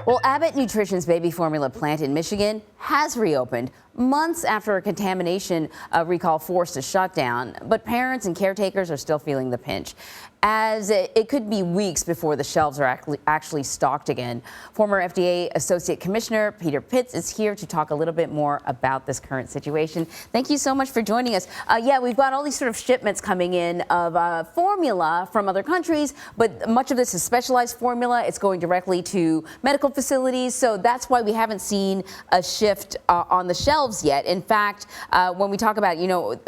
Well, Abbott Nutrition's baby formula plant in Michigan has reopened months after a contamination recall forced a shutdown, but parents and caretakers are still feeling the pinch, as it could be weeks before the shelves are actually stocked again. Former FDA Associate Commissioner Peter Pitts is here to talk a little bit more about this current situation. Thank you so much for joining us. Yeah, we've got all these sort of shipments coming in of formula from other countries, but much of this is specialized formula. It's going directly to medical facilities, so that's why we haven't seen a shift on the shelves yet. In fact, when we talk about,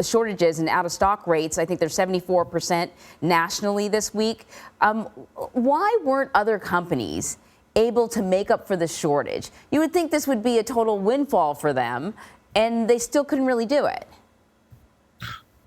shortages and out of stock rates, I think they're 74% nationally this week. Why weren't other companies able to make up for the shortage? You would think this would be a total windfall for them, and they still couldn't really do it.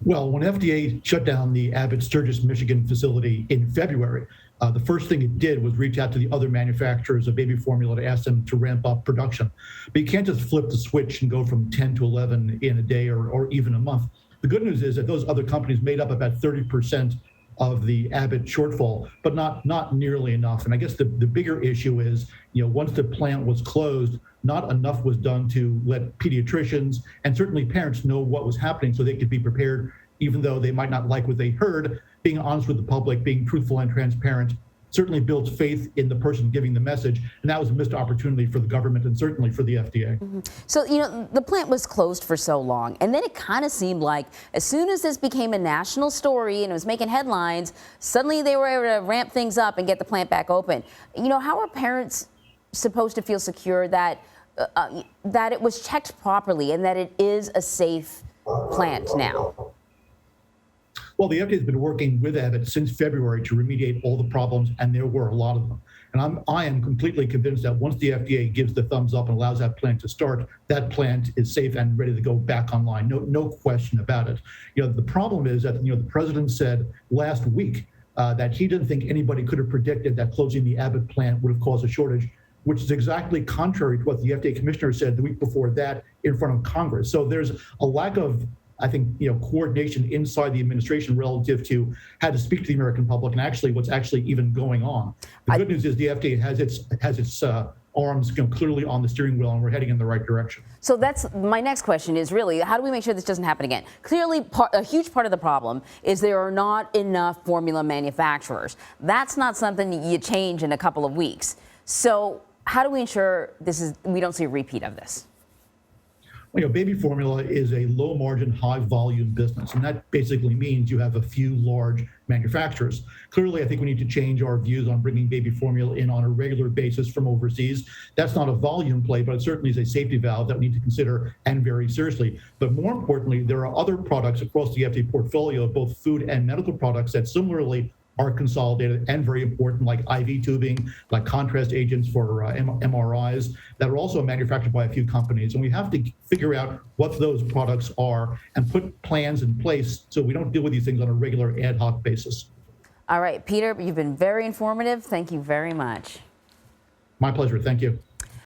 Well, when FDA shut down the Abbott Sturgis, Michigan facility in February, the first thing it did was reach out to the other manufacturers of baby formula to ask them to ramp up production. But you can't just flip the switch and go from 10 to 11 in a day or even a month. The good news is that those other companies made up about 30% of the Abbott shortfall, but not nearly enough. And I guess the bigger issue is, once the plant was closed, not enough was done to let pediatricians and certainly parents know what was happening so they could be prepared, even though they might not like what they heard. Being honest with the public, being truthful and transparent certainly builds faith in the person giving the message. And that was a missed opportunity for the government and certainly for the FDA. Mm-hmm. So, the plant was closed for so long, and then it kind of seemed like as soon as this became a national story and it was making headlines, suddenly they were able to ramp things up and get the plant back open. How are parents supposed to feel secure that it was checked properly and that it is a safe plant now? Well, the FDA has been working with Abbott since February to remediate all the problems, and there were a lot of them. And I am completely convinced that once the FDA gives the thumbs up and allows that plant to start, that plant is safe and ready to go back online. No question about it. The problem is that the president said last week that he didn't think anybody could have predicted that closing the Abbott plant would have caused a shortage, which is exactly contrary to what the FDA commissioner said the week before that in front of Congress. So there's a lack of, I think, coordination inside the administration relative to how to speak to the American public and actually what's actually even going on. The good news is the FDA has its arms clearly on the steering wheel, and we're heading in the right direction. So that's my next question is really, how do we make sure this doesn't happen again? Clearly, a huge part of the problem is there are not enough formula manufacturers. That's not something you change in a couple of weeks. So how do we ensure we don't see a repeat of this? Baby formula is a low margin, high volume business, and that basically means you have a few large manufacturers. Clearly, I think we need to change our views on bringing baby formula in on a regular basis from overseas. That's not a volume play, but it certainly is a safety valve that we need to consider and very seriously. But more importantly, there are other products across the FDA portfolio, both food and medical products, that similarly are consolidated and very important, like IV tubing, like contrast agents for MRIs, that are also manufactured by a few companies. And we have to figure out what those products are and put plans in place so we don't deal with these things on a regular ad hoc basis. All right, Peter, you've been very informative. Thank you very much. My pleasure. Thank you.